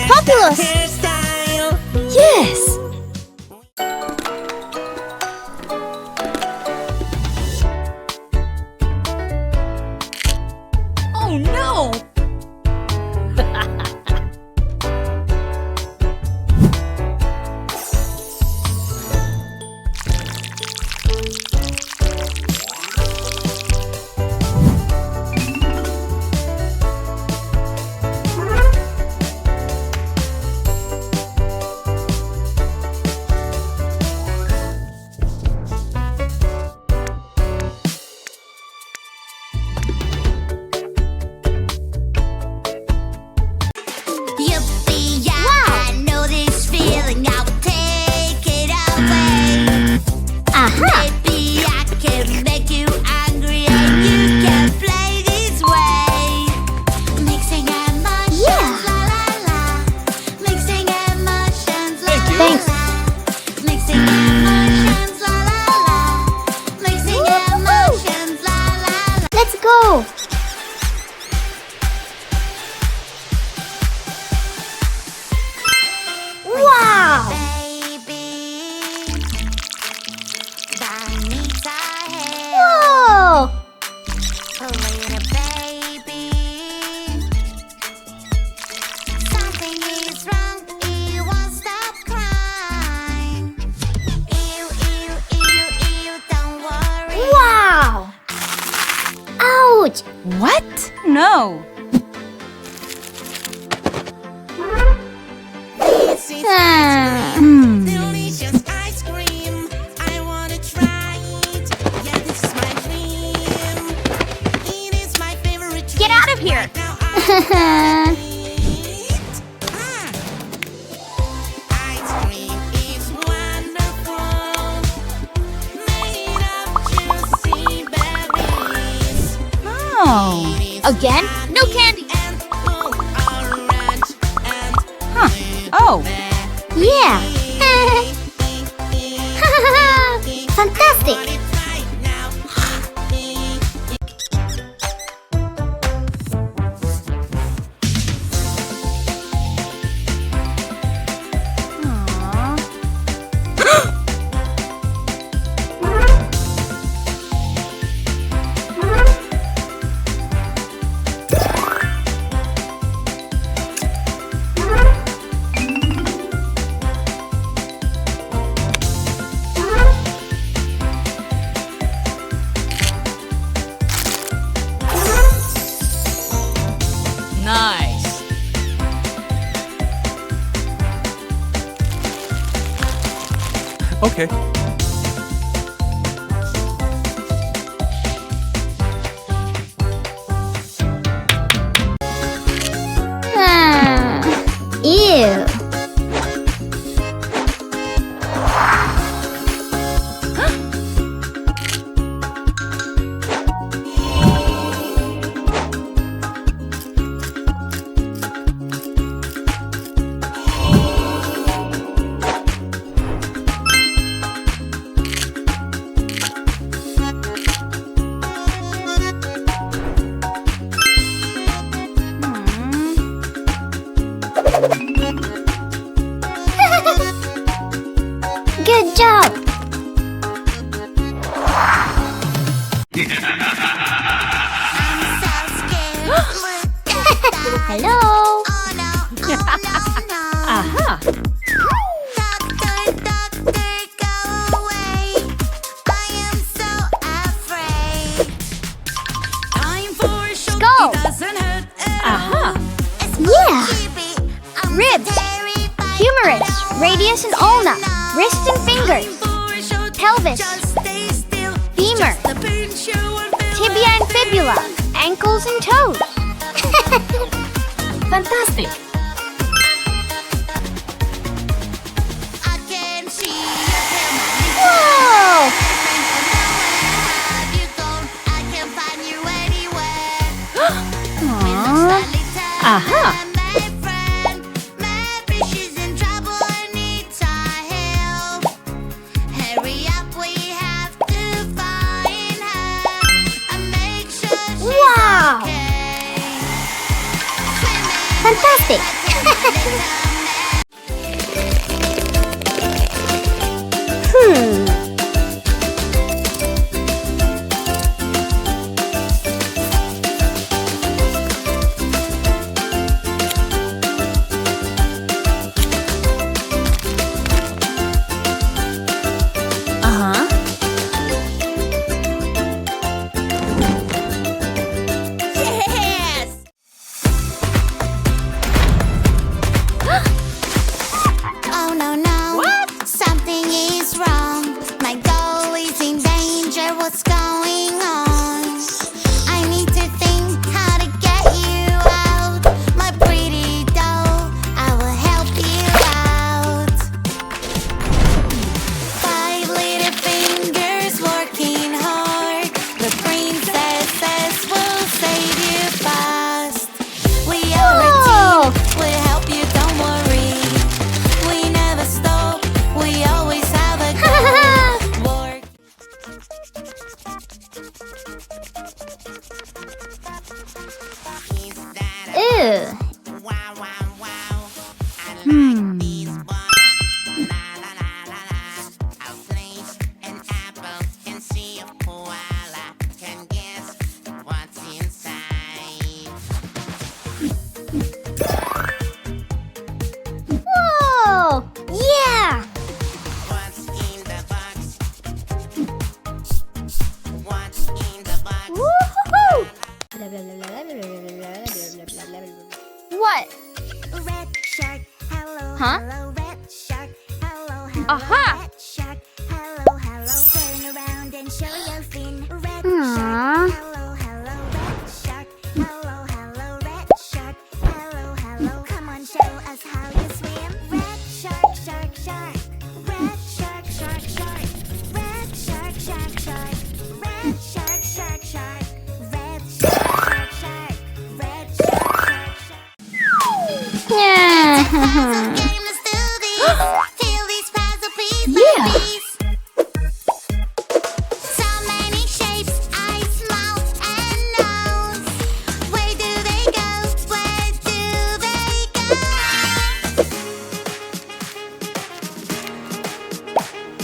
Fabulous! Yes! Oh no! What? No. Delicious ice cream. I wanna try it. Yeah, this is my dream. It is my favorite treat. Get out of here! Ice cream is wonderful. Made of juicy berries. Oh. Again? No candy! Huh. Oh. Yeah! Fantastic! Nice. Okay. Ew! Good job! Hello! Aha. Go! Aha. Yeah! Ribs, humerus, radius and ulna, wrist and fingers, pelvis, femur, tibia and fibula, ankles and toes. Fantastic. Whoa! Aha. Wow! Fantastic! Uh-huh. Yes! Oh no no! What? Something is wrong. My doll is in danger. What's going on? I need to think how to get you out. My pretty doll, I will help you out. 5 little fingers working hard. The princesses will save you fast. We are a Whoa! team. We'll help you, don't worry. We never stop. We always have a goal. Work. Ew. Wow, wow, wow. I like these ones. La, la, la, la, la. I'll place an apple and see if koala can guess what's inside. Whoa! Yeah! What's in the box? What's in the box? Woohoo! What? Red shark, hello, Huh? hello, red shark, hello, hello, Aha! red shark, hello, hello, turn around and show your fin. Red Aw. shark, hello, hello, red shark, hello, hello, red shark, hello, hello, come on, show us how you swim. Red shark, shark, shark, red shark, shark, shark, red shark, shark, shark, red shark, shark, shark, red shark, shark, shark, red shark, shark, shark. Yeah. Game, let's do this. Feel these puzzle pieces. Yeah. So many shapes, eyes, mouth, and nose. Where do they go? Where do they go?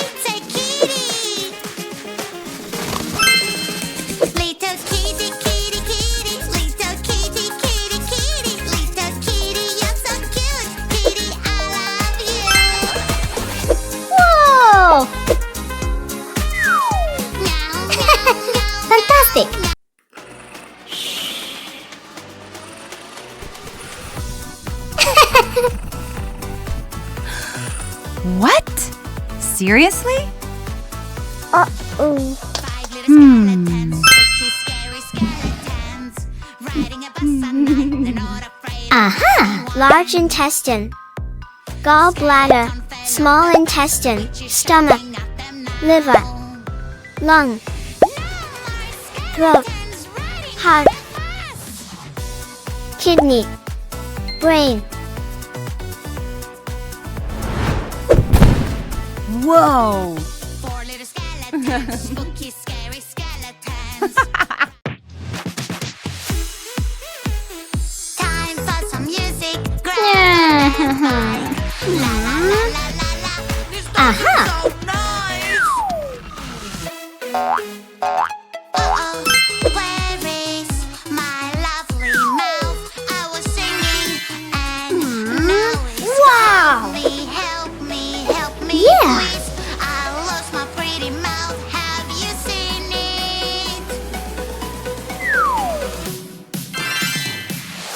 It's a kitty. Little kitty, kitty, kitty. Little kitty, kitty, kitty. Little kitty, you're so cute. Kitty, I love you. Whoa! Meow, meow, meow. Fantastic! What? Seriously? Uh-oh. 5 little skeletons, spooky, scary skeletons, riding a bus at night. They're not afraid. Aha! Large intestine. Gallbladder. Small intestine. Stomach. Liver. Lung. Throat. Heart. Kidney. Brain. Whoa! 4 little skeletons, spooky, scary skeletons. Time for some music. Grab Yeah. the dance vibe. La la la la la la. This dance Aha. is so nice. Uh-oh, where is my lovely mouth? I was singing and now it's Wow. help me, help me, Yeah. please. I lost my pretty mouth. Have you seen it?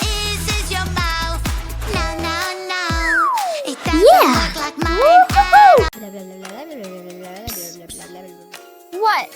Is this your mouth? No, no, no. It doesn't Yeah. look like mine. Woohoo! What?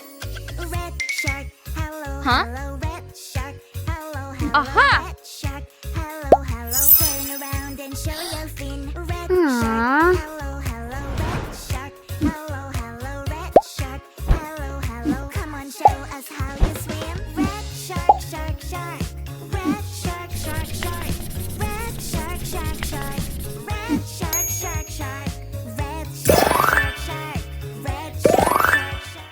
Red shark, hello, Huh? hello, red shark, hello, hello, Aha. red shark, hello, hello, turn around and show your fin. Red Aw. shark, hello, hello, red shark, hello, hello, red shark, hello, hello, come on, show us how you swim. Red shark, shark, shark, red shark, shark, shark, red shark, shark, shark, red shark.